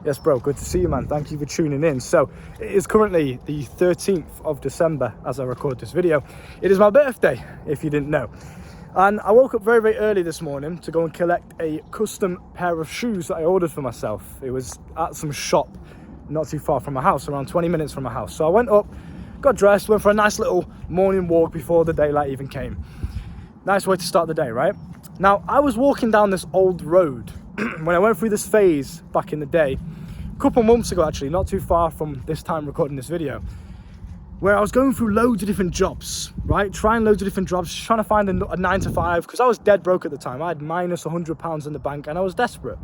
Yes, bro, good to see you, man. Thank you for tuning in. So, it is currently the 13th of December as I record this video. It is my birthday, if you didn't know. And I woke up very, very early this morning to go and collect a custom pair of shoes that I ordered for myself. It was at some shop not too far from my house, around 20 minutes from my house. So I went up, got dressed, went for a nice little morning walk before the daylight even came. Nice way to start the day, right? Now, I was walking down this old road when I went through this phase back in the day, a couple months ago actually, not too far from this time recording this video, where I was going through loads of different jobs, right? Trying loads of different jobs, trying to find a 9 to 5, because I was dead broke at the time. I had minus £100 in the bank and I was desperate.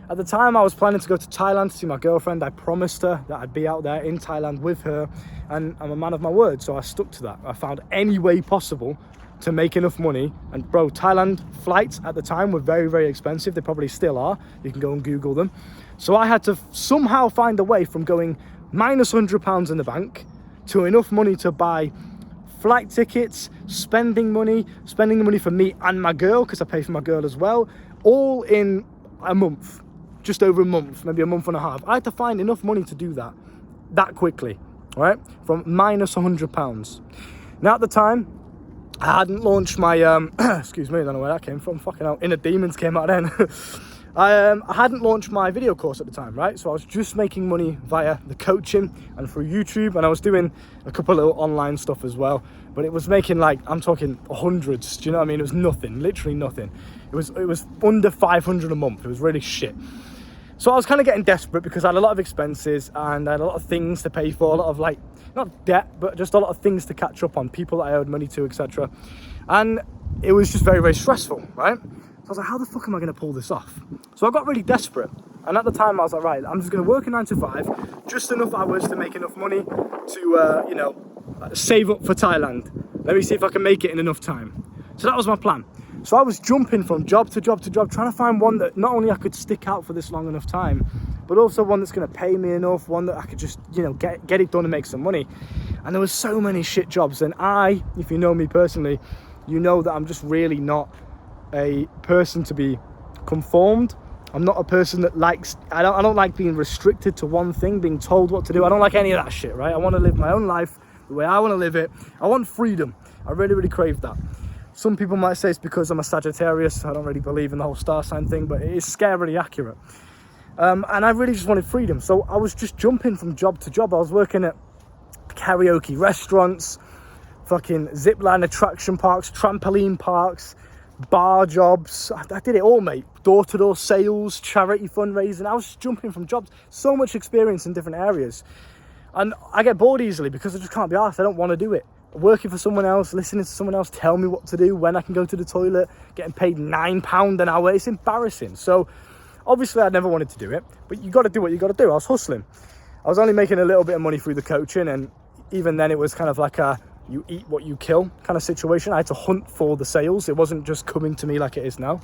At the time, I was planning to go to Thailand to see my girlfriend. I promised her that I'd be out there in Thailand with her, and I'm a man of my word, so I stuck to that. I found any way possible to make enough money. And bro, Thailand flights at the time were very, very expensive. They probably still are. You can go and Google them. So I had to somehow find a way from going minus £100 in the bank to enough money to buy flight tickets, spending the money for me and my girl, because I pay for my girl as well, all in a month, just over a month, maybe a month and a half. I had to find enough money to do that quickly, right? From minus £100. Now at the time, I hadn't launched my, excuse me, I don't know where that came from, fucking hell, Inner Demons came out then. I hadn't launched my video course at the time, right? So I was just making money via the coaching and through YouTube, and I was doing a couple of little online stuff as well, but it was making, like, I'm talking hundreds, do you know what I mean? It was nothing, literally nothing. It was under 500 a month. It was really shit. So I was kind of getting desperate because I had a lot of expenses and I had a lot of things to pay for, a lot of, like, not debt, but just a lot of things to catch up on, people that I owed money to, etc. And it was just very, very stressful, right? So I was like, how the fuck am I going to pull this off? So I got really desperate. And at the time I was like, right, I'm just going to work a 9 to 5, just enough hours to make enough money to, save up for Thailand. Let me see if I can make it in enough time. So that was my plan. So I was jumping from job to job to job, trying to find one that not only I could stick out for this long enough time, but also one that's going to pay me enough, one that I could just, get it done and make some money. And there was so many shit jobs. And if you know me personally, you know that I'm just really not a person to be conformed. I'm not a person that I don't like being restricted to one thing, being told what to do. I don't like any of that shit, right? I want to live my own life the way I want to live it. I want freedom. I really, really crave that. Some people might say it's because I'm a Sagittarius. I don't really believe in the whole star sign thing, but it is scarily accurate. And I really just wanted freedom. So I was just jumping from job to job. I was working at karaoke restaurants, fucking zipline attraction parks, trampoline parks, bar jobs. I did it all, mate. Door-to-door sales, charity fundraising. I was just jumping from jobs. So much experience in different areas. And I get bored easily because I just can't be arsed. I don't want to do it. Working for someone else, listening to someone else tell me what to do, when I can go to the toilet, getting paid £9 an hour. It's embarrassing. So obviously I never wanted to do it, but you got to do what you got to do. I was hustling. I was only making a little bit of money through the coaching, and even then it was kind of like a you eat what you kill kind of situation. I had to hunt for the sales. It wasn't just coming to me like it is now.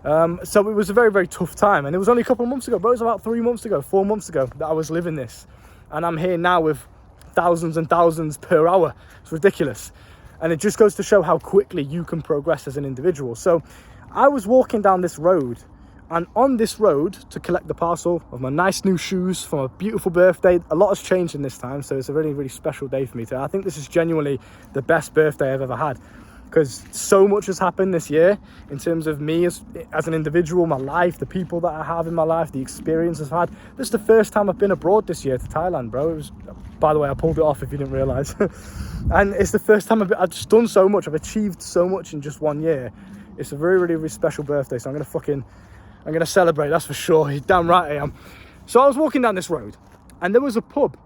So it was a very, very tough time, and it was only a couple of months ago, but it was about 4 months ago that I was living this, and I'm here now with thousands and thousands per hour. It's ridiculous. And it just goes to show how quickly you can progress as an individual. So I was walking down this road, and on this road to collect the parcel of my nice new shoes for my beautiful birthday. A lot has changed in this time, so it's a really, really special day for me today. I think this is genuinely the best birthday I've ever had, because so much has happened this year in terms of me as an individual, my life, the people that I have in my life, the experiences I've had. This is the first time I've been abroad this year to Thailand, bro. It was, by the way, I pulled it off if you didn't realise. And it's the first time I've just done so much. I've achieved so much in just 1 year. It's a very, really, really special birthday, so I'm going to celebrate, that's for sure. You're damn right I am. So I was walking down this road, and there was a pub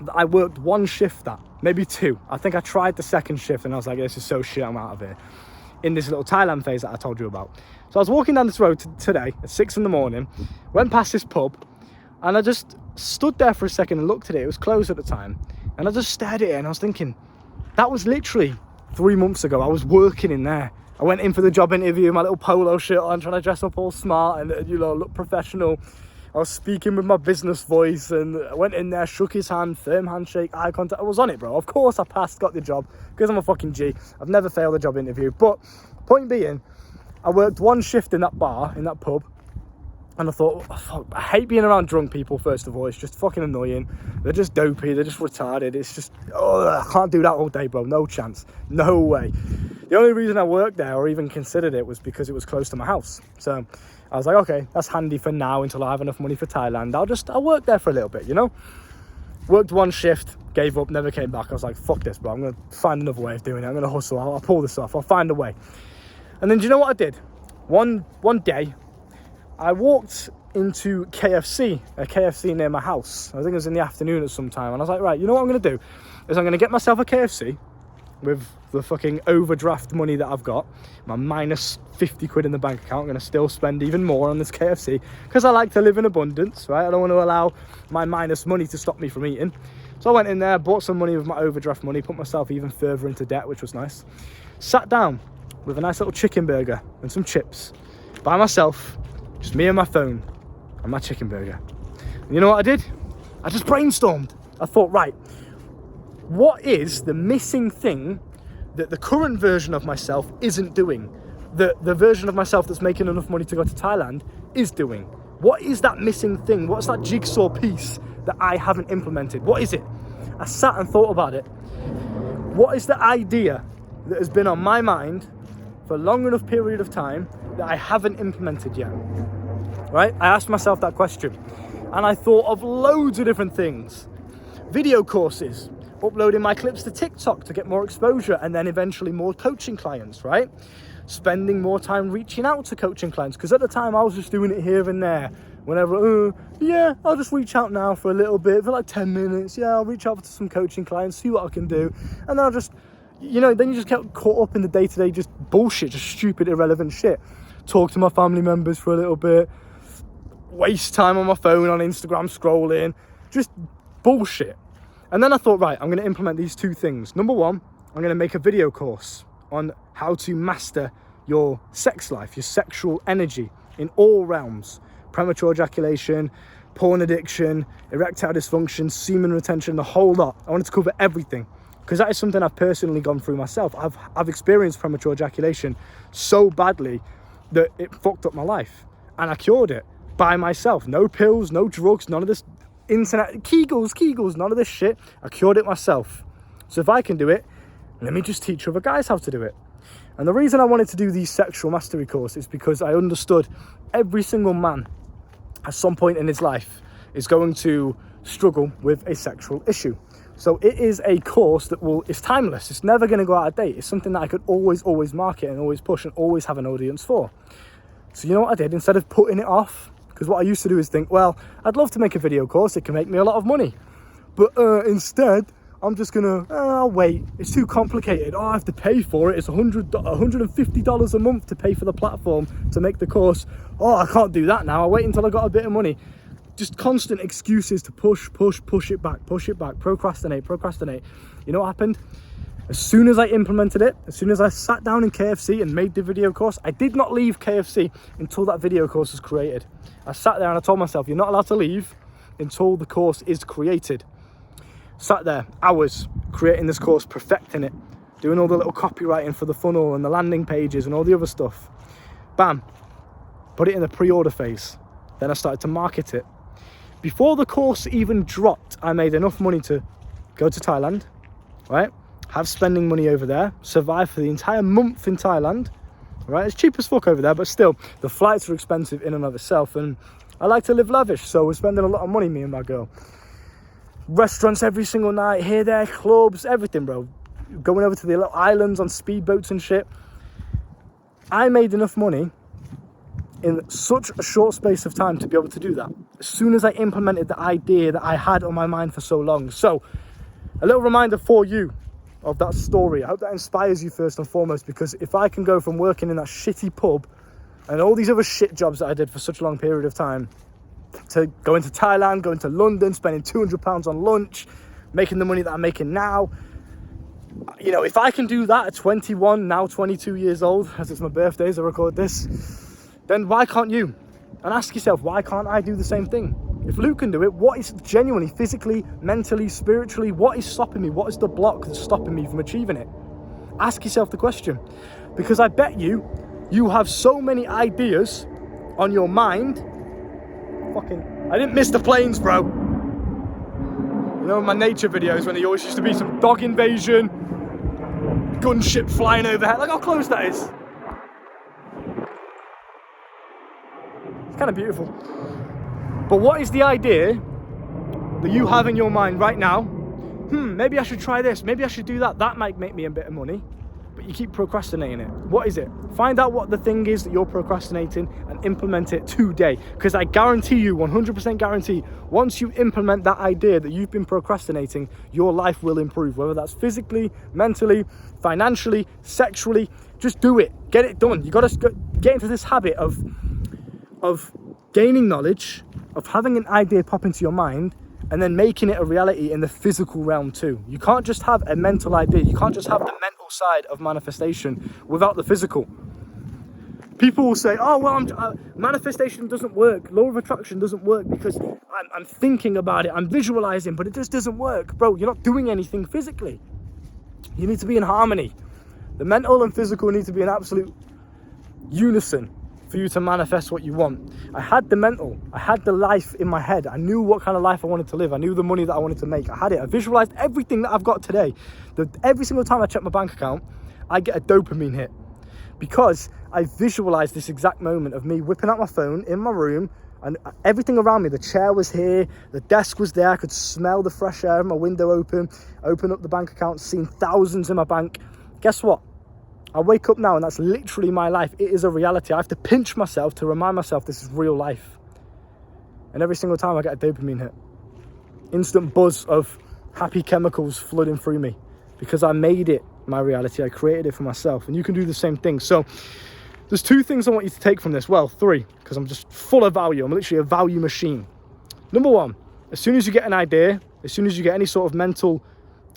that I worked one shift at, maybe two. I think I tried the second shift and I was like, this is so shit, I'm out of here. In this little Thailand phase that I told you about. So I was walking down this road today at 6 a.m, went past this pub, and I just stood there for a second and looked at it. It was closed at the time. And I just stared at it and I was thinking, that was literally 3 months ago. I was working in there. I went in for the job interview, my little polo shirt on, trying to dress up all smart and, look professional. I was speaking with my business voice, and I went in there, shook his hand, firm handshake, eye contact. I was on it, bro. Of course I passed, got the job, because I'm a fucking G. I've never failed a job interview. But point being, I worked one shift in that bar, in that pub, And I thought, oh, fuck, I hate being around drunk people, first of all. It's just fucking annoying. They're just dopey. They're just retarded. It's just, oh, I can't do that all day, bro. No chance. No way. The only reason I worked there or even considered it was because it was close to my house. So I was like, okay, that's handy for now until I have enough money for Thailand. I'll work there for a little bit, you know? Worked one shift, gave up, never came back. I was like, fuck this, bro. I'm going to find another way of doing it. I'm going to hustle. I'll pull this off. I'll find a way. And then do you know what I did? One day, I walked into a KFC near my house. I think it was in the afternoon at some time. And I was like, right, you know what I'm going to do? Is I'm going to get myself a KFC with the fucking overdraft money that I've got. My minus 50 quid in the bank account. I'm going to still spend even more on this KFC because I like to live in abundance, right? I don't want to allow my minus money to stop me from eating. So I went in there, bought some money with my overdraft money, put myself even further into debt, which was nice. Sat down with a nice little chicken burger and some chips by myself. Just me and my phone and my chicken burger. And you know what I did? I just brainstormed. I thought, right, what is the missing thing that the current version of myself isn't doing? The version of myself that's making enough money to go to Thailand is doing. What is that missing thing? What's that jigsaw piece that I haven't implemented? What is it? I sat and thought about it. What is the idea that has been on my mind for a long enough period of time that I haven't implemented yet? Right? I asked myself that question and I thought of loads of different things. Video courses, uploading my clips to TikTok to get more exposure and then eventually more coaching clients, right? Spending more time reaching out to coaching clients, because at the time I was just doing it here and there. Whenever, yeah, I'll just reach out now for a little bit, for like 10 minutes. Yeah, I'll reach out to some coaching clients, see what I can do. And then I'll just, then you just get caught up in the day-to-day just bullshit, just stupid, irrelevant shit. Talk to my family members for a little bit. Waste time on my phone, on Instagram, scrolling. Just bullshit. And then I thought, right, I'm going to implement these two things. Number one, I'm going to make a video course on how to master your sex life, your sexual energy in all realms. Premature ejaculation, porn addiction, erectile dysfunction, semen retention, the whole lot. I wanted to cover everything because that is something I've personally gone through myself. I've experienced premature ejaculation so badly that it fucked up my life, and I cured it by myself. No pills, no drugs, none of this internet, Kegels, none of this shit. I cured it myself. So if I can do it, let me just teach other guys how to do it. And the reason I wanted to do these sexual mastery courses is because I understood every single man at some point in his life is going to struggle with a sexual issue. So it is a course that it's timeless. It's never going to go out of date. It's something that I could always market and always push and always have an audience for. So you know what I did? Instead of putting it off, because what I used to do is think, well, I'd love to make a video course. It can make me a lot of money. But instead, I'm just going to, I'll wait. It's too complicated. Oh, I have to pay for it. It's $150 a month to pay for the platform to make the course. Oh, I can't do that now. I'll wait until I got a bit of money. Just constant excuses to push it back, procrastinate. You know what happened? As soon as I implemented it, as soon as I sat down in KFC and made the video course, I did not leave KFC until that video course was created. I sat there and I told myself, you're not allowed to leave until the course is created. Sat there, hours, creating this course, perfecting it, doing all the little copywriting for the funnel and the landing pages and all the other stuff. Bam, put it in the pre-order phase. Then I started to market it. Before the course even dropped, I made enough money to go to Thailand, right? Have spending money over there, survive for the entire month in Thailand, right? It's cheap as fuck over there, but still, the flights are expensive in and of itself, and I like to live lavish, so we're spending a lot of money, me and my girl. Restaurants every single night, here, there, clubs, everything, bro. Going over to the little islands on speedboats and shit. I made enough money in such a short space of time to be able to do that. As soon as I implemented the idea that I had on my mind for so long. So, a little reminder for you of that story. I hope that inspires you first and foremost, because if I can go from working in that shitty pub and all these other shit jobs that I did for such a long period of time to going to Thailand, going to London, spending £200 on lunch, making the money that I'm making now, you know, if I can do that at 21, now 22 years old, as it's my birthday as I record this, then why can't you? And ask yourself, why can't I do the same thing? If Luke can do it, what is genuinely, physically, mentally, spiritually, what is stopping me? What is the block that's stopping me from achieving it? Ask yourself the question. Because I bet you have so many ideas on your mind I didn't miss the planes, bro. You know, in my nature videos when there always used to be some dog invasion, gunship flying overhead. Look how close that is. It's kind of beautiful. But what is the idea that you have in your mind right now? Maybe I should try this. Maybe I should do that. That might make me a bit of money. But you keep procrastinating it. What is it? Find out what the thing is that you're procrastinating and implement it today. Because I guarantee you, 100% guarantee, once you implement that idea that you've been procrastinating, your life will improve. Whether that's physically, mentally, financially, sexually, just do it. Get it done. You got to get into this habit of gaining knowledge, of having an idea pop into your mind, and then making it a reality in the physical realm too. You can't just have a mental idea. You can't just have the mental side of manifestation without the physical. People will say, oh, well, manifestation doesn't work. Law of attraction doesn't work because I'm thinking about it. I'm visualizing, but it just doesn't work. Bro, you're not doing anything physically. You need to be in harmony. The mental and physical need to be in absolute unison for you to manifest what you want. I had the mental, I had the life in my head. I knew what kind of life I wanted to live. I knew the money that I wanted to make. I had it. I visualized everything that I've got today. Every single time I check my bank account, I get a dopamine hit because I visualized this exact moment of me whipping out my phone in my room and everything around me. The chair was here, the desk was there. I could smell the fresh air, my window open up the bank account, seeing thousands in my bank. Guess what? I wake up now and that's literally my life. It is a reality. I have to pinch myself to remind myself this is real life. And every single time I get a dopamine hit. Instant buzz of happy chemicals flooding through me because I made it my reality. I created it for myself, and you can do the same thing. So there's 2 things I want you to take from this. Well, 3, because I'm just full of value. I'm literally a value machine. Number 1, as soon as you get an idea, as soon as you get any sort of mental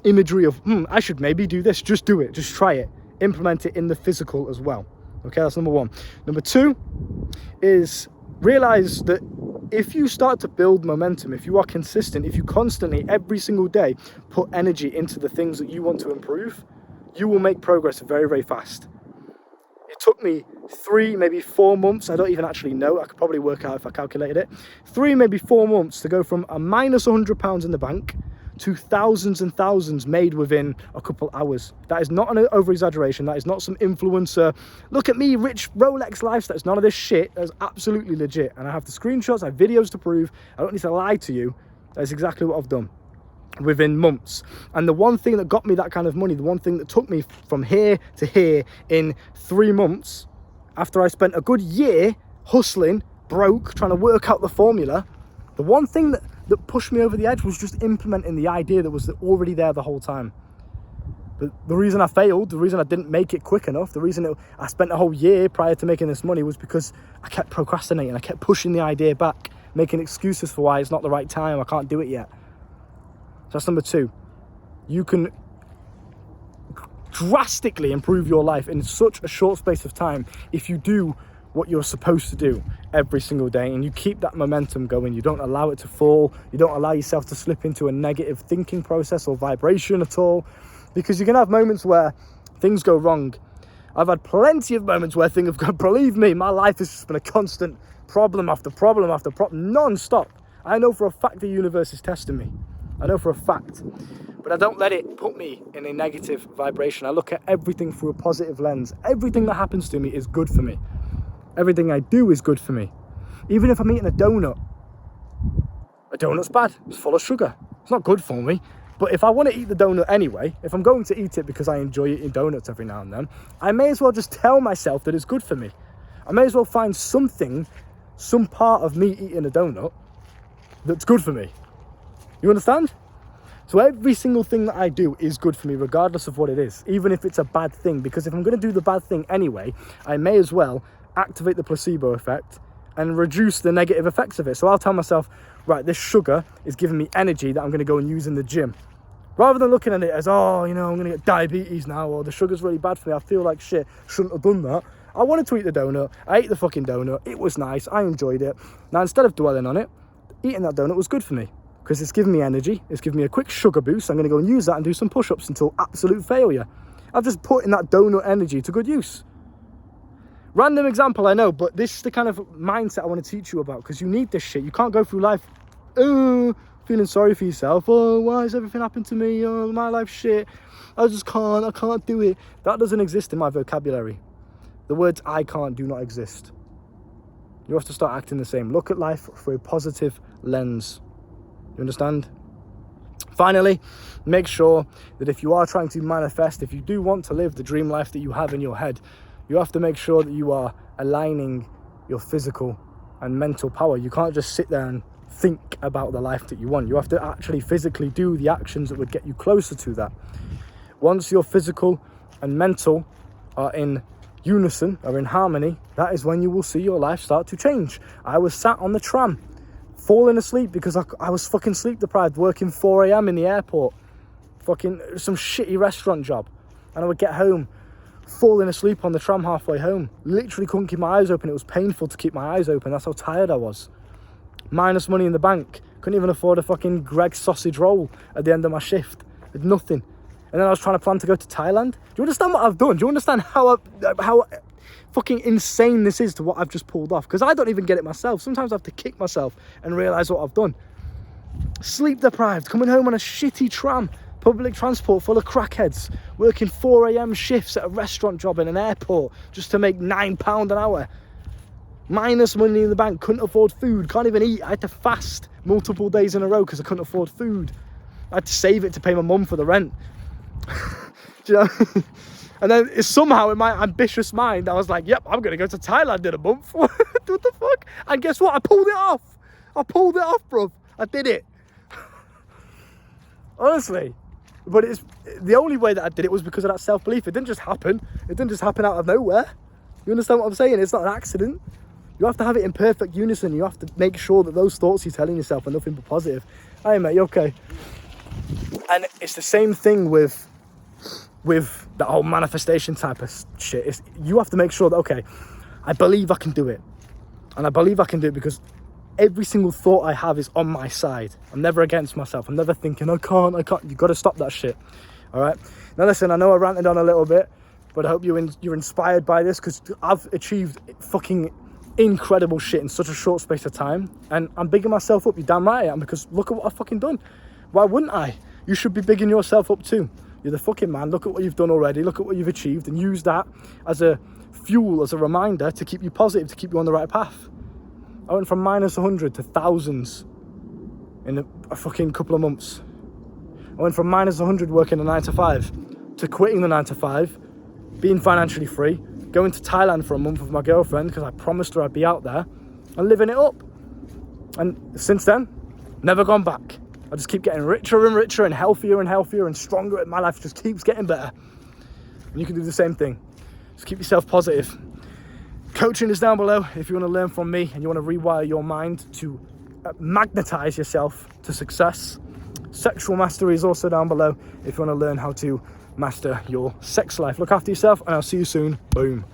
imagery of, I should maybe do this, just do it, just try it. Implement it in the physical as well. Okay, that's number 1. Number 2 is realize that if you start to build momentum, if you are consistent, if you constantly, every single day, put energy into the things that you want to improve, you will make progress very, very fast. It took me 3, maybe 4 months. I don't even actually know. I could probably work out if I calculated it. 3, maybe 4 months to go from a minus £100 in the bank to thousands and thousands made within a couple hours. That is not an over-exaggeration. That is not some influencer, look at me, rich Rolex lifestyle. It's none of this shit. That is absolutely legit. And I have the screenshots, I have videos to prove. I don't need to lie to you. That is exactly what I've done within months. And the one thing that got me that kind of money, the one thing that took me from here to here in 3 months, after I spent a good year hustling, broke, trying to work out the formula, the one thing that pushed me over the edge was just implementing the idea that was already there the whole time. But the reason I failed, the reason I didn't make it quick enough, the reason I spent a whole year prior to making this money was because I kept procrastinating. I kept pushing the idea back, making excuses for why it's not the right time, I can't do it yet. So that's number 2. You can drastically improve your life in such a short space of time if you do what you're supposed to do every single day and you keep that momentum going. You don't allow it to fall. You don't allow yourself to slip into a negative thinking process or vibration at all, because you can have moments where things go wrong. I've had plenty of moments where things have gone, believe me, my life has just been a constant problem after problem after problem, non-stop. I know for a fact the universe is testing me. I know for a fact, but I don't let it put me in a negative vibration. I look at everything through a positive lens. Everything that happens to me is good for me. Everything I do is good for me. Even if I'm eating a donut's bad. It's full of sugar. It's not good for me. But if I want to eat the donut anyway, if I'm going to eat it because I enjoy eating donuts every now and then, I may as well just tell myself that it's good for me. I may as well find something, some part of me eating a donut that's good for me. You understand? So every single thing that I do is good for me, regardless of what it is, even if it's a bad thing. Because if I'm going to do the bad thing anyway, I may as well activate the placebo effect and reduce the negative effects of it. So I'll tell myself, right, this sugar is giving me energy that I'm going to go and use in the gym. Rather than looking at it as, oh, you know, I'm going to get diabetes now, or the sugar's really bad for me, I feel like shit, shouldn't have done that. I wanted to eat the donut. I ate the fucking donut. It was nice. I enjoyed it. Now, instead of dwelling on it, eating that donut was good for me because it's giving me energy. It's giving me a quick sugar boost. I'm going to go and use that and do some push-ups until absolute failure. I've just put in that donut energy to good use. Random example, I know, but this is the kind of mindset I want to teach you about, because you need this shit. You can't go through life feeling sorry for yourself. Oh, why has everything happened to me? Oh, my life's shit. I can't do it. That doesn't exist in my vocabulary. The words I can't do not exist. You have to start acting the same. Look at life through a positive lens. You understand? Finally, make sure that if you are trying to manifest, if you do want to live the dream life that you have in your head, you have to make sure that you are aligning your physical and mental power. You can't just sit there and think about the life that you want. You have to actually physically do the actions that would get you closer to that. Once your physical and mental are in unison, are in harmony, that is when you will see your life start to change. I was sat on the tram, falling asleep because I was fucking sleep deprived, working 4 a.m. in the airport, fucking some shitty restaurant job. And I would get home, falling asleep on the tram halfway home. Literally couldn't keep my eyes open. It was painful to keep my eyes open. That's how tired I was. Minus money in the bank. Couldn't even afford a fucking Greg's sausage roll at the end of my shift. Had nothing. And then I was trying to plan to go to Thailand. Do you understand what I've done? Do you understand how fucking insane this is to what I've just pulled off? Because I don't even get it myself. Sometimes I have to kick myself and realise what I've done. Sleep deprived, coming home on a shitty tram, public transport full of crackheads, working 4 a.m. shifts at a restaurant job in an airport just to make £9 an hour. Minus money in the bank, couldn't afford food, can't even eat. I had to fast multiple days in a row because I couldn't afford food. I had to save it to pay my mum for the rent. Do you know? And then somehow in my ambitious mind, I was like, yep, I'm going to go to Thailand in a month. What the fuck? And guess what? I pulled it off. Bruv. I did it. Honestly. But it's the only way that I did it was because of that self-belief. It didn't just happen. It didn't just happen out of nowhere. You understand what I'm saying? It's not an accident. You have to have it in perfect unison. You have to make sure that those thoughts you're telling yourself are nothing but positive. Hey, mate, you okay? And it's the same thing with the whole manifestation type of shit. You have to make sure that, okay, I believe I can do it. And I believe I can do it because every single thought I have is on my side. I'm never against myself. I'm never thinking, I can't. You've got to stop that shit. All right? Now, listen, I know I ranted on a little bit, but I hope you're inspired by this, because I've achieved fucking incredible shit in such a short space of time. And I'm bigging myself up. You're damn right I am, because look at what I've fucking done. Why wouldn't I? You should be bigging yourself up too. You're the fucking man. Look at what you've done already. Look at what you've achieved, and use that as a fuel, as a reminder to keep you positive, to keep you on the right path. I went from minus 100 to thousands in a fucking couple of months. I went from minus 100 working a 9 to 5 to quitting the 9 to 5, being financially free, going to Thailand for a month with my girlfriend because I promised her I'd be out there, and living it up. And since then, never gone back. I just keep getting richer and richer and healthier and stronger. My life just keeps getting better. And you can do the same thing. Just keep yourself positive. Coaching is down below if you want to learn from me and you want to rewire your mind to magnetize yourself to success. Sexual mastery is also down below if you want to learn how to master your sex life. Look after yourself, and I'll see you soon. Boom.